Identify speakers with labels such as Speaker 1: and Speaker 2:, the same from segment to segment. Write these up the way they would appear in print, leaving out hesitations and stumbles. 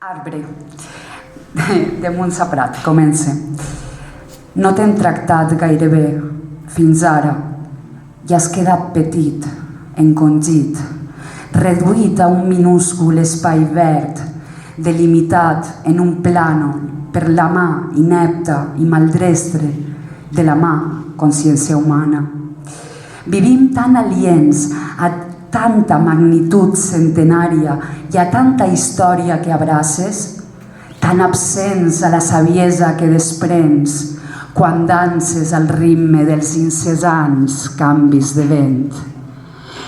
Speaker 1: Arbre, de Montse Prat, comença. No t'hem tractat gaire bé fins ara i has quedat petit, encongit, reduït a un minúscul espai verd, delimitat en un plànol per la mà inepta i maldestre de la mà consciència humana. Vivim tan aliens a tanta magnitud centenària i a tanta història que abraces, tan absents a la saviesa que desprens quan danses al ritme dels incessants canvis de vent.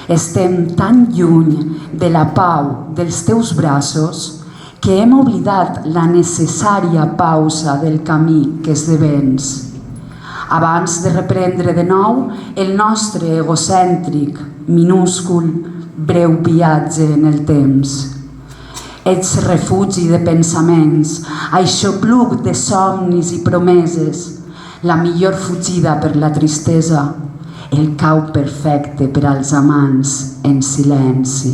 Speaker 1: Estem tan lluny de la pau dels teus braços que hem oblidat la necessària pausa del camí que esdevens. Abans de reprendre de nou el nostre egocèntric, minúscul, breu viatge en el temps. Ets refugi de pensaments, aixopluc de somnis i promeses, la millor fugida per la tristesa, el cau perfecte per als amants en silenci.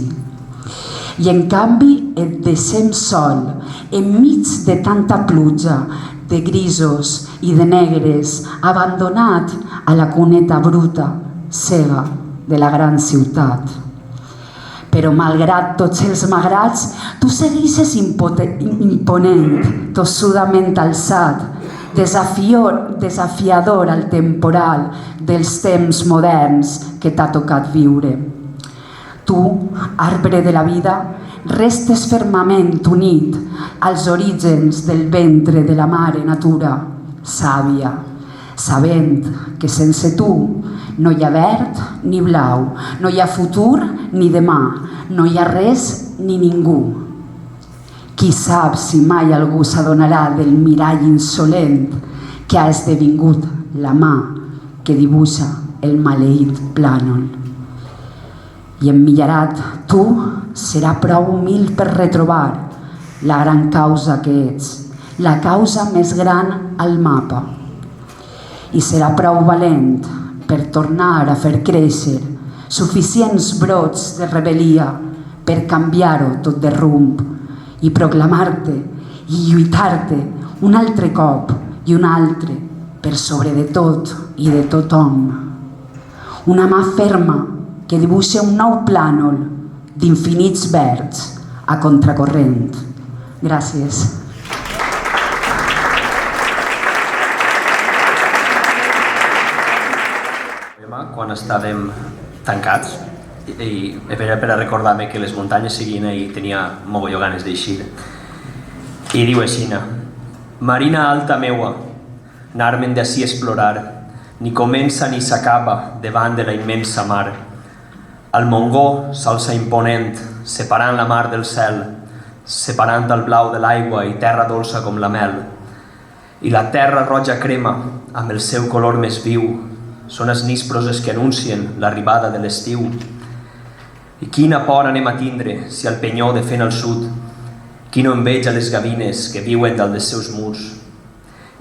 Speaker 1: I en canvi et deixem sol, enmig de tanta pluja, de grisos i de negres, abandonat a la cuneta bruta, cega de la gran ciutat. Però malgrat tots els magrats, tu segueixes imponent, tossudament alçat, desafiador al temporal dels temps moderns que t'ha tocat viure. Tu, arbre de la vida, restes fermament unit als orígens del ventre de la mare natura, sàvia, sabent que sense tu no hi ha verd ni blau, no hi ha futur ni demà, no hi ha res ni ningú. Qui sap si mai algú s'adonarà del mirall insolent que ha esdevingut la mà que dibuixa el maleït plànol. I emmillarat tu serà prou humil per retrobar la gran causa que ets, la causa més gran al mapa. I serà prou valent per tornar a fer créixer suficients brots de rebel·lia per canviar-ho tot de rumb i proclamar-te i lluitar-te un altre cop i un altre per sobre de tot i de tothom. Una mà ferma que dibuixa un nou plànol d'infinits verds a contracorrent. Gràcies.
Speaker 2: Quan estàvem tancats i per a recordar-me que les muntanyes seguien i tenia mogolló ganes d'eixir. I diu així: Marina alta meua, anar-me'n d'ací a explorar, ni comença ni s'acaba davant de la immensa mar. El Montgó s'alça imponent, separant la mar del cel, separant el blau de l'aigua i terra dolça com la mel. I la terra roja crema, amb el seu color més viu, són els nísproses que anuncien l'arribada de l'estiu. I quina por anem a tindre si el penyó defen el sud, qui no enveja les gavines que viuen dalt dels seus murs.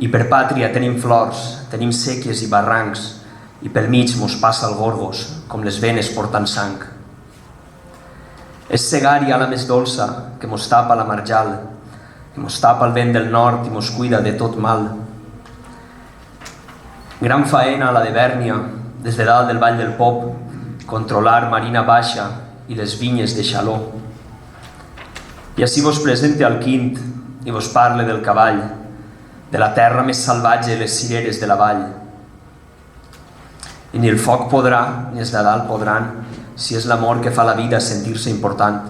Speaker 2: I per pàtria tenim flors, tenim séquies i barrancs, i pel mig mos passa el Gorgos, com les venes portant sang. És segària la més dolça, que mos tapa la marjal, que mos tapa el vent del nord i mos cuida de tot mal. Gran faena la de Bèrnia, des de dalt del Vall del Pop, controlar Marina Baixa i les vinyes de Xaló. I així vos presente al Quint i vos parle del cavall, de la terra més salvatge i les cireres de la vall. I ni el foc podrà, ni els de dalt podran, si és l'amor que fa la vida sentir-se important.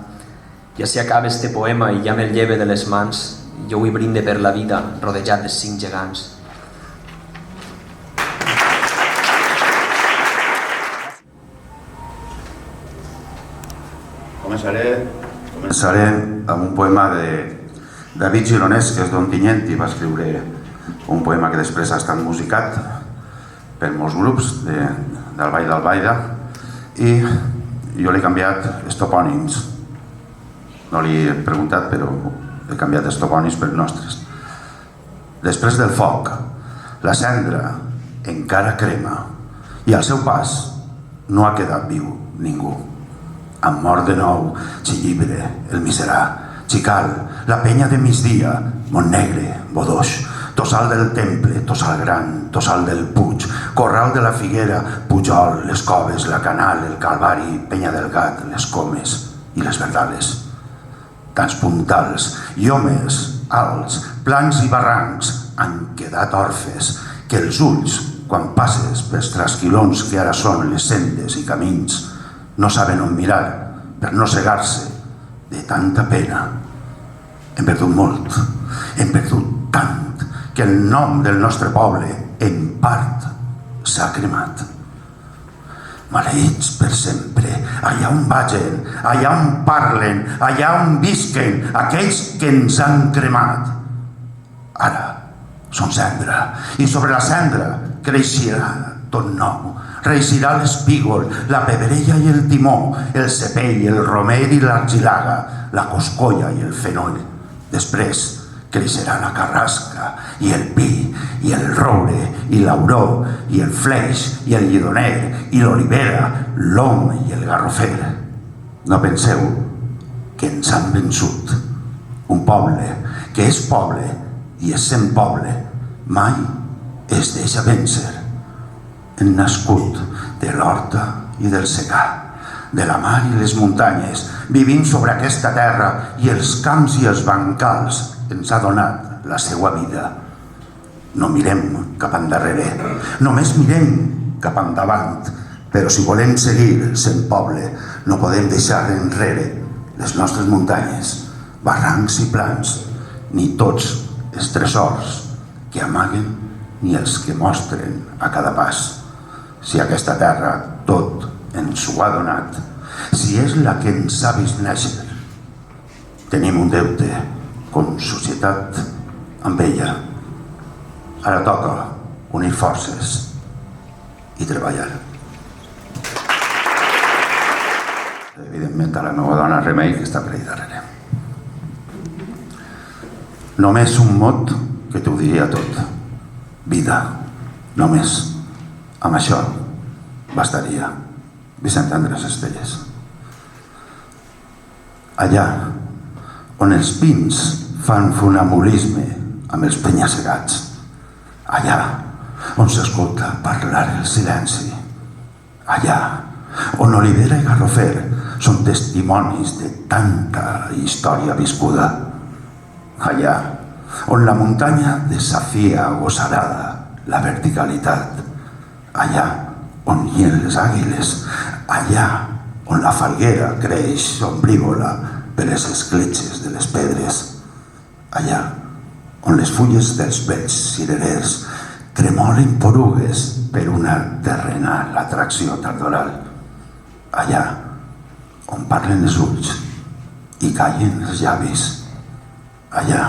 Speaker 2: I així acaba este poema i ja me'l lleve de les mans, i jo vull brinde per la vida, rodejat de 5 gegants.
Speaker 3: Començaré amb un poema de David Gironès, que és d'Ontinyent, i va escriure un poema que després ha estat musicat per molts grups del Vall d'Albaida, i jo l'he canviat els topònims. No li he preguntat, però he canviat els topònims per nostres. Després del foc, la cendra encara crema, i al seu pas no ha quedat viu ningú. Amb mort de nou, xillibre, el miserà, Xical, la penya de migdia, Montnegre, Bodoix, Tossal del Temple, Tossal Gran, Tossal del Puig, Corral de la Figuera, Pujol, les Coves, la Canal, el Calvari, Penya del Gat, les Comes i les Verdales. Tants puntals i homes alts, plans i barrancs han quedat orfes que els ulls, quan passes pels trasquilons que ara són les sendes i camins, no saben on mirar per no cegar-se de tanta pena. Hem perdut molt, hem perdut tant, que el nom del nostre poble, en part, s'ha cremat. Maleïts per sempre, allà on vagin, allà on parlen, allà on visquen, aquells que ens han cremat. Ara són cendra, i sobre la cendra creixerà tot nou. Reeixirà l'espígol, la pebrella i el timó, el cepell, el romer i l'argilaga, la coscolla i el fenoll. Després creixerà la carrasca i el pi i el roure i l'auró i el fleix i el llidoner i l'olivera, l'om i el garrofer. No penseu que ens han vençut. Un poble que és poble i és sent poble mai es deixa vèncer. Hem nascut de l'horta i del segar, de la mar i les muntanyes, vivim sobre aquesta terra i els camps i els bancals ens ha donat la seva vida. No mirem cap endarrere, només mirem cap endavant, però si volem seguir sent poble no podem deixar enrere les nostres muntanyes, barrancs i plans, ni tots els tresors que amaguen ni els que mostren a cada pas. Si aquesta terra tot ens ho ha donat, si és la que ens ha vist néixer, tenim un deute com societat amb ella. Ara toca unir forces i treballar. Evidentment a la meva dona Remei, que està per ahí darrere. Només un mot que t'ho diria tot. Vida. Només. Amb això bastaria. Vicent Andrés Estelles. Allà on els pins fan funambulisme amb els penya-segats, allà on s'escolta parlar el silenci, allà on olivera i garrofer són testimonis de tanta història viscuda, allà on la muntanya desafia agosarada la verticalitat, allà on hien les àguiles, allà on la falguera creix ombrívola per les escletxes de les pedres, allà on les fulles dels vells cirerers tremolen porugues per una terrenal atracció tardoral, allà on parlen els ulls i callen els llavis, allà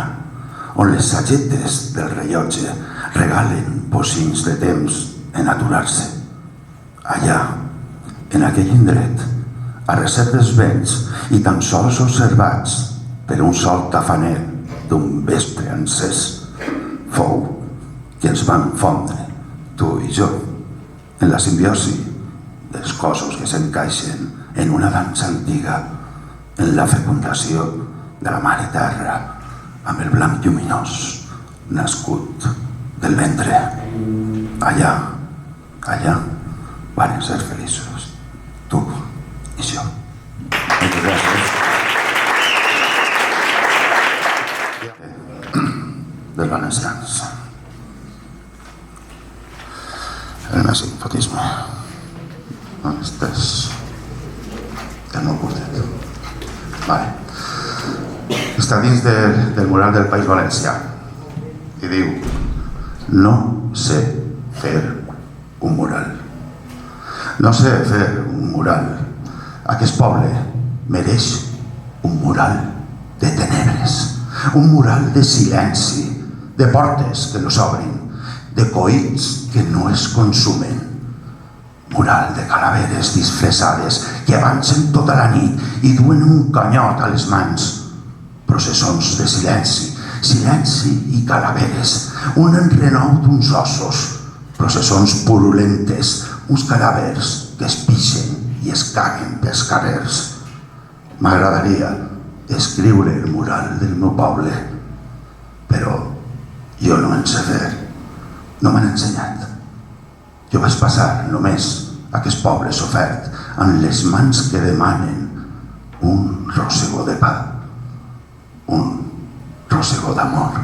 Speaker 3: on les sagetes del rellotge regalen bocins de temps en aturar-se, allà, en aquell indret, a recer dels vents i tan sols observats per un sol tafaner d'un vespre encès, fou que ens van fondre, tu i jo, en la simbiosi dels cossos que s'encaixen en una dansa antiga, en la fecundació de la mar i terra, amb el blanc lluminós nascut del ventre. Allà, allà, van ser feliços, tu i jo. Moltes gràcies. Dels valencians. El més infotisme. Este és el nou curtet. Vale. Està dins del mural del País Valencià i diu: no sé fer un mural. No sé fer un mural. Aquest poble mereix un mural de tenebres, un mural de silenci, de portes que no s'obrin, de coïts que no es consumen, mural de calaveres disfressades que avancen tota la nit i duen un canyot a les mans, processons de silenci, silenci i calaveres, un enrenou d'uns ossos, processons purulentes, uns cadàvers que es pixen i es caguen pels carrers. M'agradaria escriure el mural del meu poble, però jo no en sé fer, no m'han ensenyat. Jo vaig passar només aquest poble sofert amb les mans que demanen un ròssego de pa, un ròssego d'amor,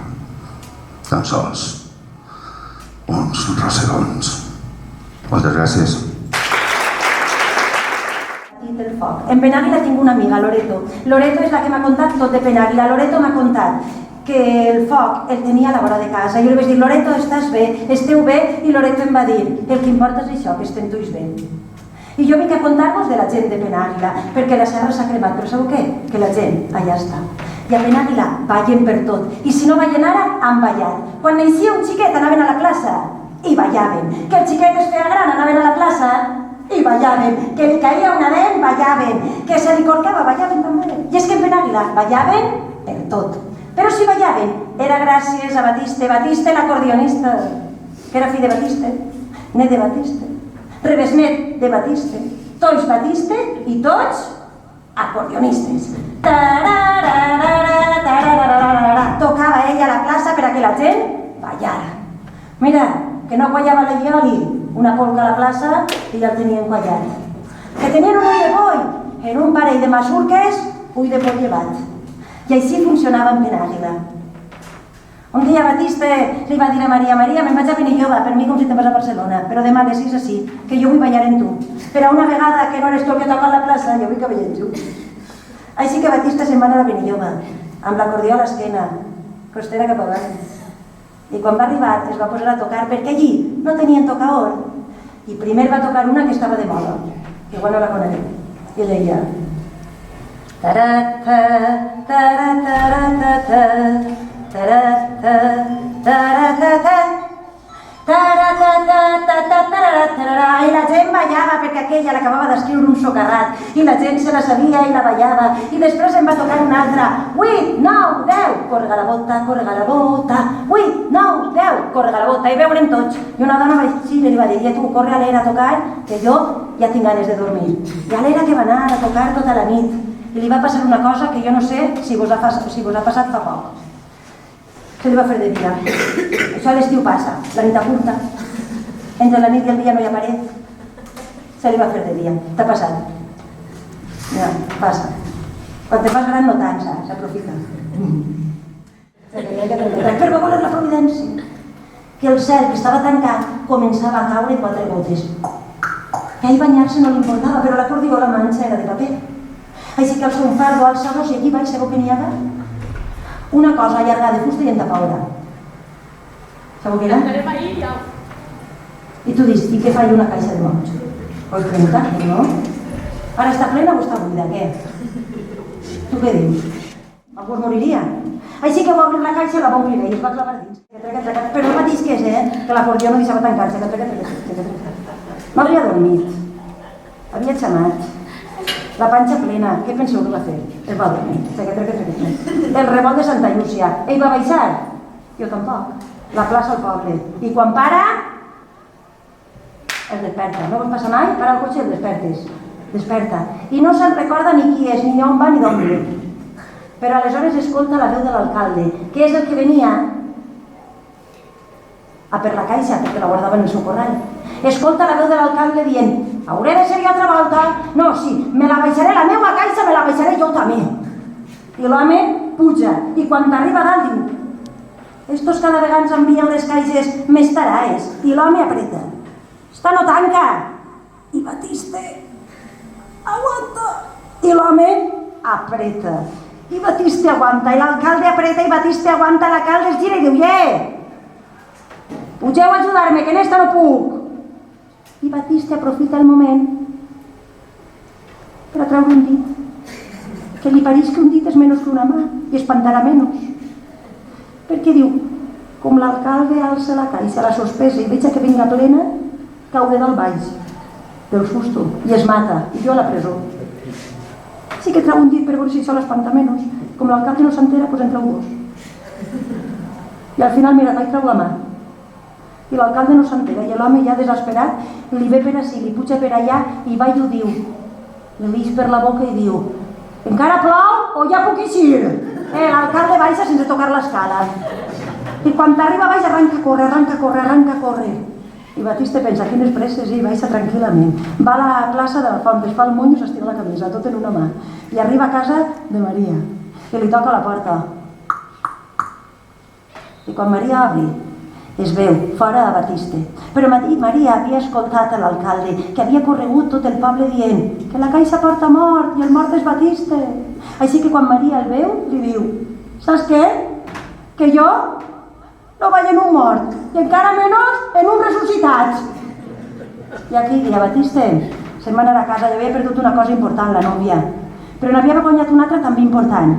Speaker 3: tan sols uns rossegons. Moltes gràcies.
Speaker 4: Del foc. En Penàguila tinc una amiga, Loreto. Loreto és la que m'ha contat tot de Penàguila. Loreto m'ha contat que el foc el tenia a la vora de casa. Jo li vaig dir, Loreto, estàs bé? Esteu bé? I Loreto em va dir, el que importa és això, que estem tots bé. I jo vinc a contar-vos de la gent de Penàguila, perquè la serra s'ha cremat, però sabeu què? Que la gent allà està. I a Penàguila ballen per tot. I si no ballen ara, han ballat. Quan naixia un xiquet anaven a la plaça i ballaven. Que el xiquet es feia gran anaven a la plaça i ballaven, que li caia una dent, ballaven, que se li corcava, ballaven també. I és que en Penàguila ballaven per tot. Però si ballaven era gràcies a Batiste, Batiste l'acordionista, que era fill de Batiste, net de Batiste, rebesnet de Batiste, tots Batiste i tots acordionistes. Tocava ella a la plaça per a que la gent ballara. Mira, que no quallava la Ioli, una polca a la plaça i ja el tenien quallat. Que tenien un ull de boi, en un parell de masurques, ull de poll llevat. I així funcionava en Penàguila. Un dia Batiste li va dir a Maria, Maria, me'n vaig a Benilloba, per mi com si te'n vas a Barcelona, però demà a les 6 així, que jo vull ballar amb tu. Però una vegada que no eres tu el que toca a la plaça, jo vull que ballem junts. Així que Batiste se'n va anar a Benilloba, amb l'acordió a l'esquena, costera cap avall. I quan va arribar es va posar a tocar, perquè allí no tenien tocaor. I primer va tocar una que estava de moda, que igual no la coneguem. I deia... Tarata, tarata, tarata, tarata, tarata, i la gent ballava perquè aquella l'acabava d'escriure un socarrat i la gent se la sabia i la ballava i després em va tocar una altra 8, 9, 10, correga la bota, 8, 9, 10, correga la bota i veurem tots i una dona va així i li va dir i tu corre a l'era a tocar que jo ja tinc ganes de dormir i a l'era que va anar a tocar tota la nit i li va passar una cosa que jo no sé si vos ha passat fa poc. Se li va fer de dia. Això a l'estiu passa, la nit curta. Entre la nit i el dia no hi ha paret. Se li va fer de dia. T'ha passat? Ja, passa. Quan te fas gran no tant, s'aprofita. Per va voler la providència. Que el cel, que estava tancat, començava a caure 4 gotes. Que ahir banyar-se no li importava, però l'acordió la manxa era de paper. Així que el seu fardo alça dos i aquí baix sabeu que n'hi ha? Una cosa allargada de fusta i en tapaora. Sabeu què era? I tu dius, i què fa una caixa de mots? Pues preguntar, no? Ara està plena o està buida, què? Tu què dius? Algú es moriria. Així que va obrir la caixa i la va omplir i es va clavar dins. Però el mateix que és, que l'acordió no deixava tancar-se. No havia dormit. Havia xamat. La panxa plena, què penseu que va fer? Es va dormir. El revolt de Santa Llúcia. Ell va baixar? Jo tampoc. La plaça al poble. I quan para, es desperta. No vos passa mai? Para el cotxe i el despertes. Desperta. I no se'n recorda ni qui és, ni on va, ni d'on ve. Però aleshores escolta la veu de l'alcalde, que és el que venia a per la caixa, perquè la guardava en el seu corral. Escolta la veu de l'alcalde dient hauré de ser jo altra volta? No, sí, me la baixaré, la meva caixa me la baixaré jo també. I l'home puja, i quan arriba a dalt diu estos cada vegada ens envien les caixes més taraes. I l'home apreta. Esta no tanca. I Batiste aguanta. I l'home apreta. I Batiste aguanta. I l'alcalde apreta i Batiste aguanta. L'alcalde es gira i diu pugeu a ajudar-me, que en esta no puc. I Batiste aprofita el moment per a treure un dit, que li pareix que un dit és menys que una mà i espantarà menys. Perquè diu, com l'alcalde alça la caixa, la sospesa i veig que vinga plena, cau de dalt baix, del susto, i es mata, i jo a la presó. Sí que treu un dit per veure si això l'espanta menys. Com l'alcalde no s'entera, doncs en treu dos. I al final, mira, vaig treure la mà. I l'alcalde no s'entera, i l'home ja desesperat li ve per ací, li puja per allà i va i ho diu. Li dix per la boca i diu encara plou o ja puc eixir? L'alcalde baixa sense tocar l'escala. I quan t'arriba baix arranca a córrer, arranca a córrer, arranca a córrer. I Batiste pensa, quines presses, i baixa tranquil·lament. Va a la plaça de la Font, es fa el monyo i s'estira la camisa, tot en una mà. I arriba a casa de Maria, i li toca la porta. I quan Maria obri, es veu fora de Batiste. Però Maria havia escoltat a l'alcalde, que havia corregut tot el poble dient que la caixa porta mort i el mort és Batiste. Així que quan Maria el veu, li diu, saps què? Que jo no vaig en un mort, i encara menys en un ressuscitat. I aquí dia Batiste se'n va anar a casa i havia perdut una cosa important, la nòvia, però n'havia guanyat una altra també important,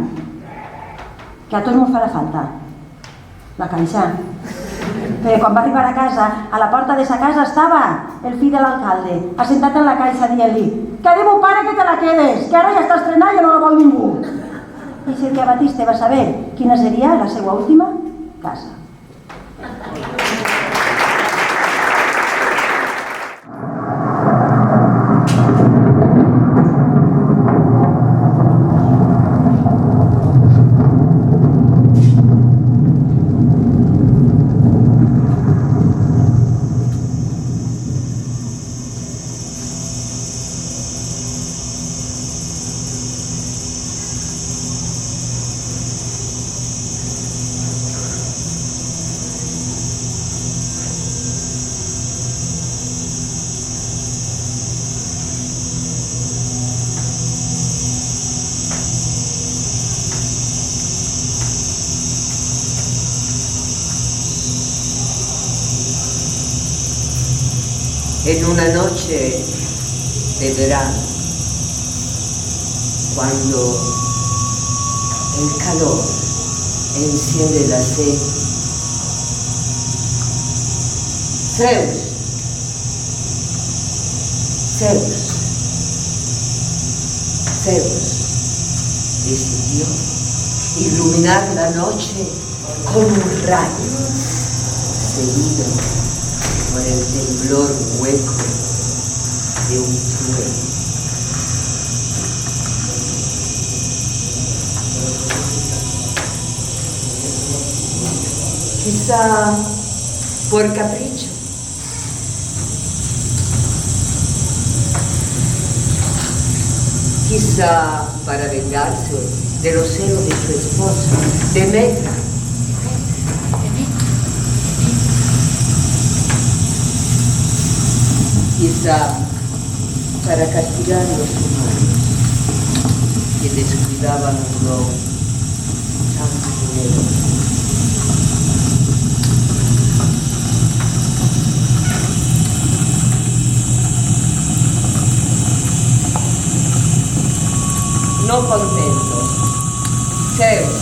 Speaker 4: que a tots ens farà falta, la caixa. Però quan va arribar a casa, a la porta de sa casa estava el fill de l'alcalde, assentat en la caixa dient-li que diu mon pare que te la quedes, que ara ja està estrenada i no la vol ningú. I si que Batiste va saber quina seria la seva última casa.
Speaker 5: En una noche de verano, cuando el calor enciende la sed, Zeus decidió iluminar la noche con un rayo, seguido por el temblor hueco de un trueno. Quizá por capricho, quizá para vengarse de los celos de su esposa, Demetra. Quizá para castigar a los humanos que descuidaban un don tan generoso. No contentos, Zeus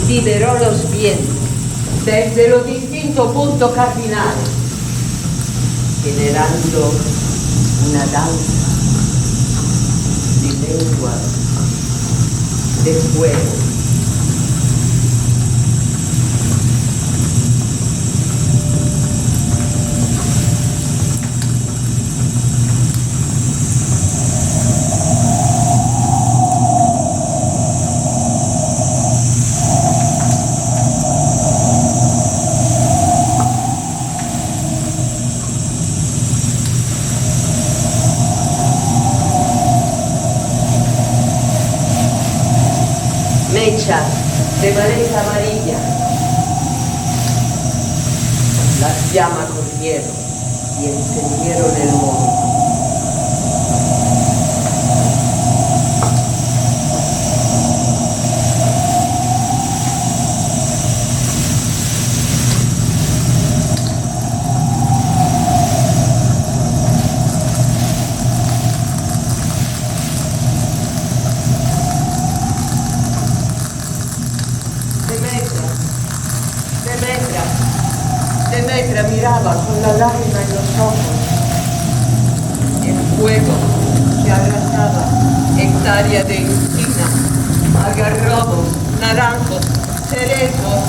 Speaker 5: liberó los vientos desde los distintos puntos cardinales, generando una danza de lenguas de fuego. Mechas de maleza amarilla, las llamas corrieron y encendieron el monte. Demetra miraba con la lágrima en los ojos el fuego que abrazaba hectáreas de encina, algarrobos, naranjos, cerezos,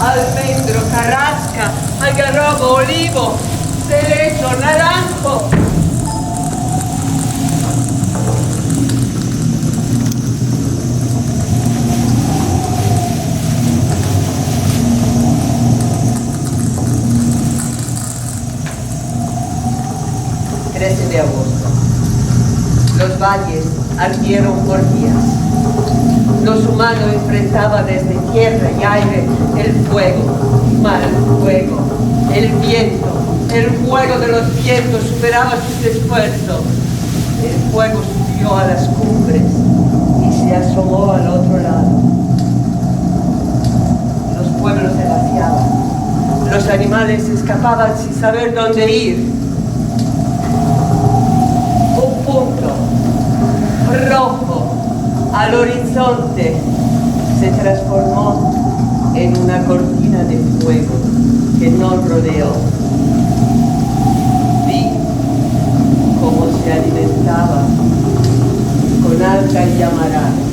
Speaker 5: almendro, carrasca, algarrobo, olivo, cerezo, naranjo. valles ardieron por días. Los humanos enfrentaban desde tierra y aire el fuego, mal fuego, el viento. El fuego de los vientos superaba sus esfuerzos. El fuego subió a las cumbres y se asomó al otro lado. Los pueblos se vaciaban. Los animales escapaban sin saber dónde ir. Un punto rojo al horizonte se transformó en una cortina de fuego que nos rodeó. Vi cómo se alimentaba con algas y amarales.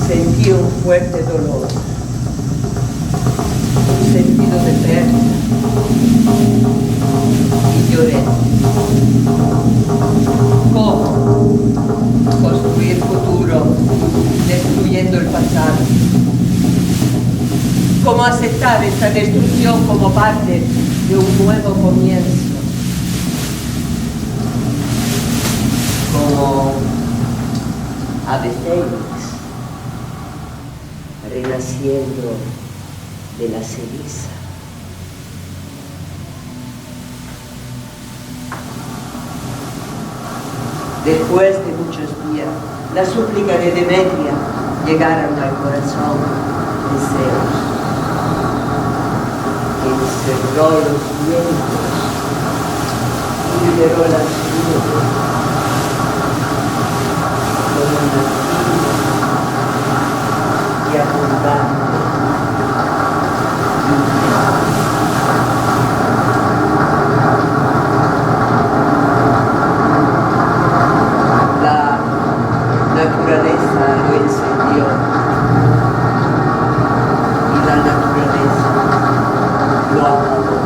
Speaker 5: Sentí un fuerte dolor, un sentido de pérdida y lloré. ¿Cómo construir futuro destruyendo el pasado? ¿Cómo aceptar esta destrucción como parte de un nuevo comienzo? Como ave fénix renaciendo de la ceniza. Después de muchos días, la súplica de Demetria llegaron al corazón de Zeus, que encerró los vientos y liberó las nubes con una fina y abundante lluvia. La naturaleza lo encendió y la naturaleza lo apagó.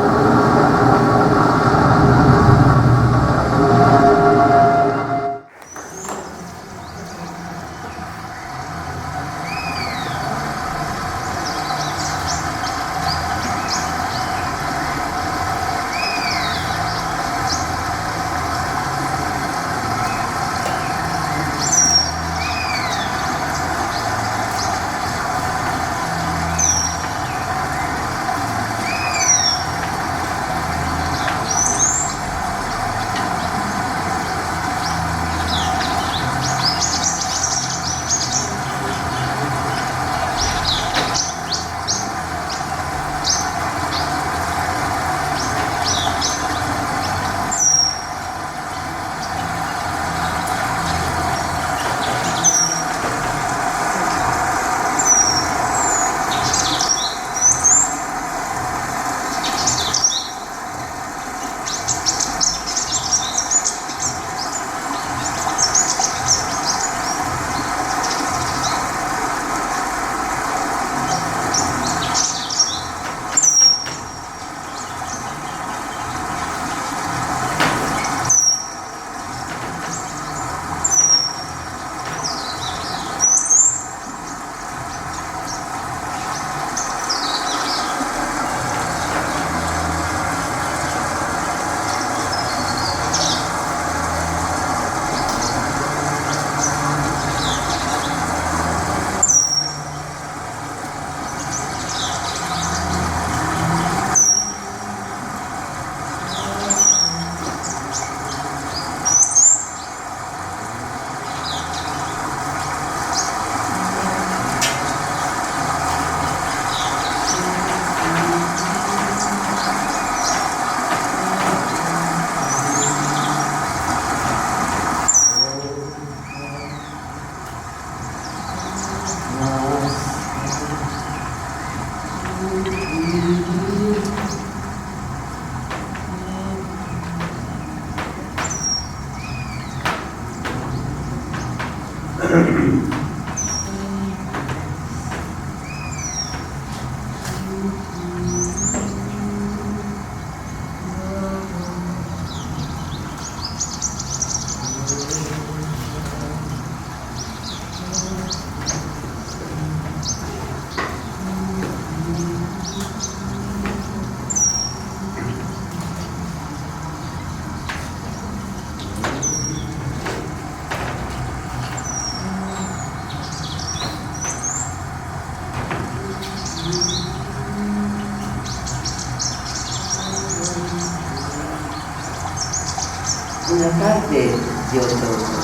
Speaker 5: tarde de otoño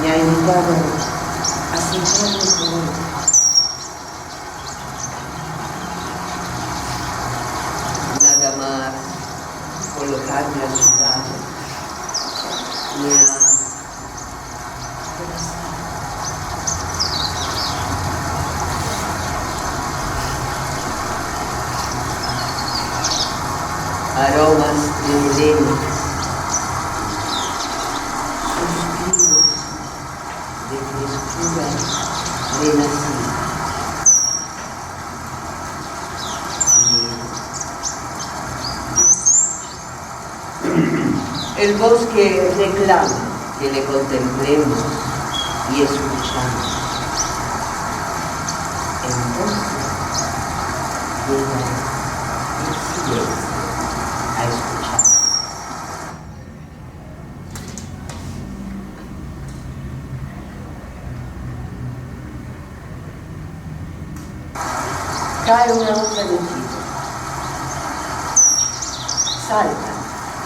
Speaker 5: me ha invitado a sentarme con él. Nada más colocarme a su lado me ha abrazado. Aromas de melenas, suspiros de frescura renacida. El bosque reclama que le contemplemos y escuchamos. Entonces llega el silencio a escuchar. Cae una hoja de chico. Salta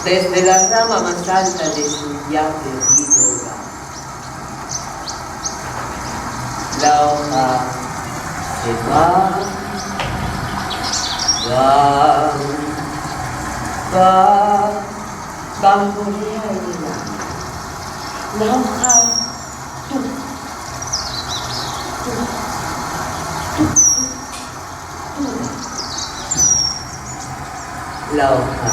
Speaker 5: desde la rama más alta de su ya perdido hogar. La hoja se va, bambolea en el aire. La hoja la hoja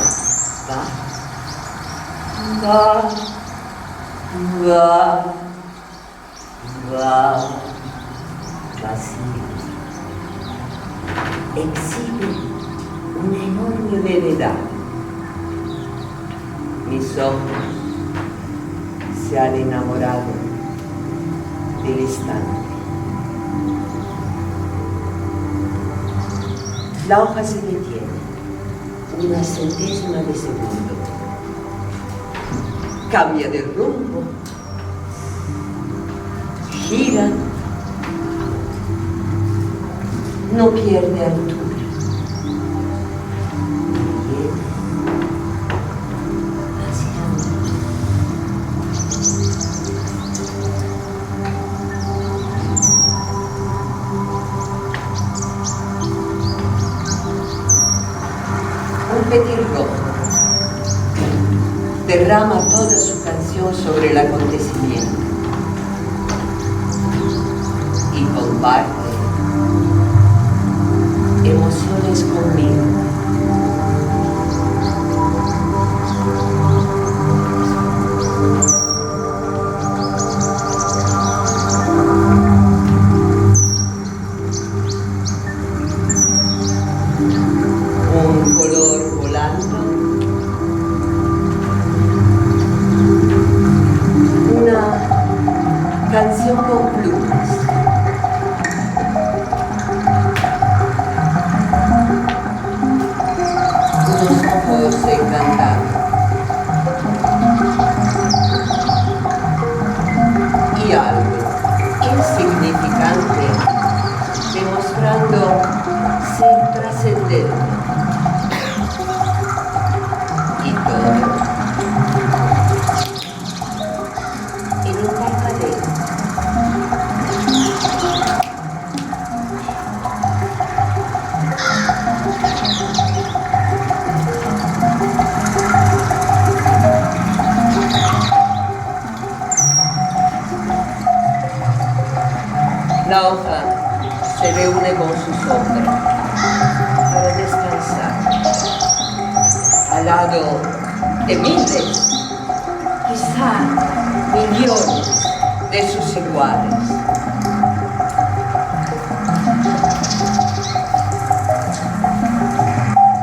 Speaker 5: vacía. Exhibe una enorme brevedad. Mis ojos se han enamorado del instante. La hoja se detiene una centésima de segundo. Cambia de rumbo, gira, no pierde altura. Viene hacia mí. Un petirrojo derrama toda su canción sobre el acontecimiento y comparte emociones conmigo. Un color volando, una canción con plumas. Unos ojos encantados. Y algo insignificante demostrando ser trascendente. Y todo en un parpadeo. La hoja se reúne con su sombra para descansar al lado de miles, quizá millones de sus iguales.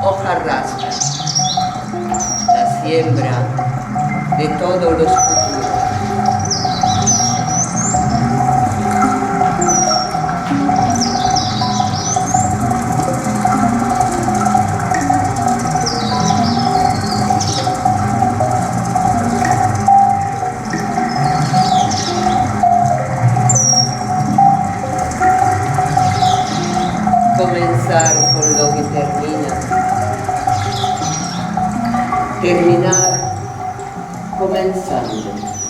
Speaker 5: Hoja rasga, la siembra de todos los futuros. Comenzar con lo que termina, terminar sangre.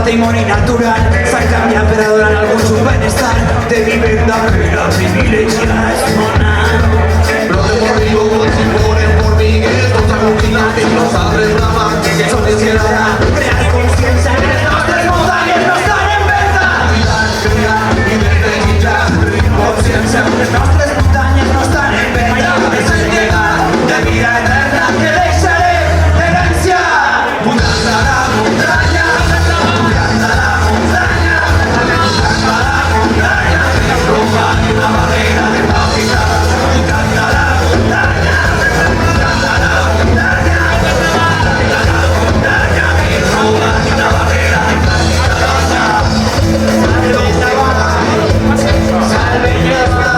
Speaker 6: patrimoni natural s'ha canviat per a donar algun seu benestar de vivenda per als privilegiats
Speaker 7: Los de morrillos si ponen formigues, tots aglutinats en los arbres bramants que són els que daran
Speaker 6: crear consciència que les nostres muntanyes no estan en venda
Speaker 7: crear i desitjar
Speaker 6: consciència que les nostres muntanyes no estan en venda és el llegat de vida eterna que deixarem d'herència
Speaker 7: pujant a la muntanya pujant a la muntanya pujant a la muntanya rompant una barrera de velocitat pujant a la muntanya pujant a la muntanya pujant a la muntanya rompant una barrera de velocitat salve lleva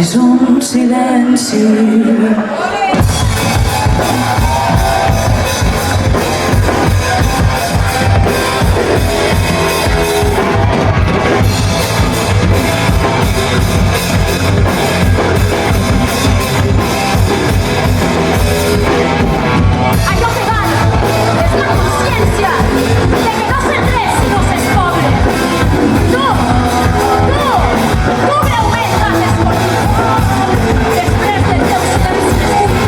Speaker 8: és un silenci.
Speaker 9: Allò que val és la consciència de que no sé res si no s'és pobre. Tu greument t'has escollit. Després del teu silenci escut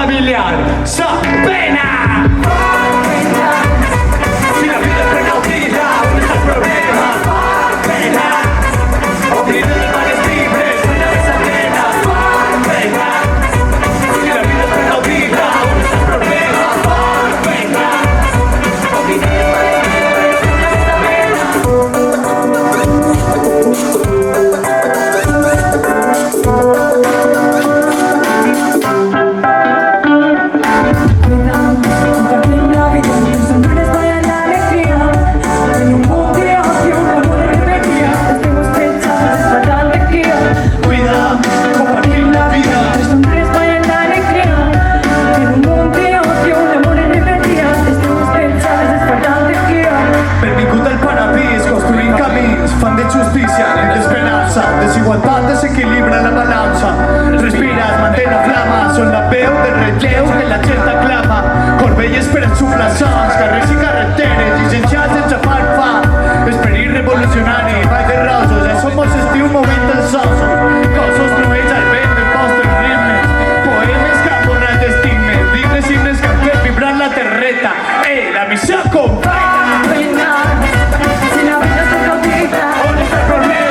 Speaker 6: familiar, so pena. Si la vida es precautiva, ¿dónde está el problema? Pena. Olviden de mares libres, buena esa pena. Pena. Si la vida es precautiva, ¿dónde está el problema? Pena. Olviden de mares libres, buena esa desigualtat desequilibra la balança. Respires, mantén la flama, són la veu del relleu que la gent aclama. Corbelles per als suflassants, carrers i carreteres, llicenciats sense farfa. Esperit revolucionari, ball de roses, ja som els estiu movent els ossos. Cossos novells al vent dels vostres ritmes, poemes que aborren d'estigmes, dignes himnes que han fet vibrar la terreta. La missió completa. Si la vida és cautiva, on està el problema?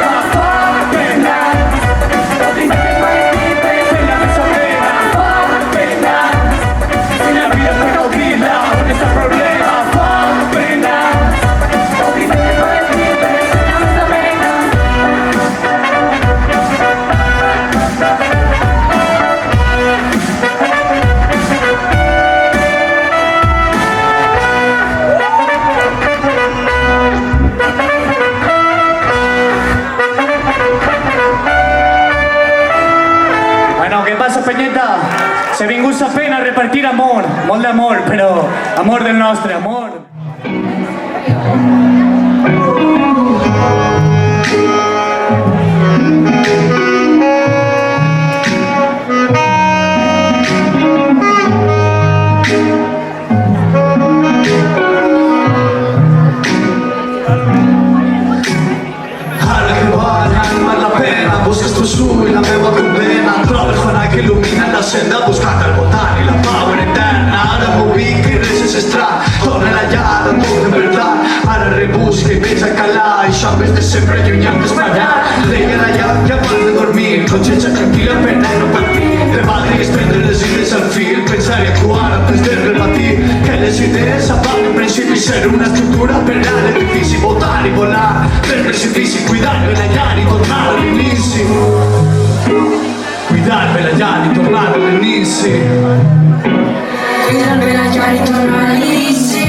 Speaker 6: Bueno, ¿qué pasa, Peñeta? Se vingut sa pena a repartir amor, molt d'amor, però amor del nostre, amor. passada tot de veritat. Ara rebusca i veig a calar, i això més de sempre llunyant d'esperar. Deia la llàpia abans de dormir, consciència tranquil·la per a no patir. Debatre i estendre les idees al fil, pensar i actuar antes de rebatir. Que les idees abans en principi ser una estructura per a l'edifici, votar i volar del precipici, cuidar de la llar i tornar a l'inici. Cuidar-me la llar i tornar a l'inici.
Speaker 8: Cuidarme la llar i tornar a l'inici.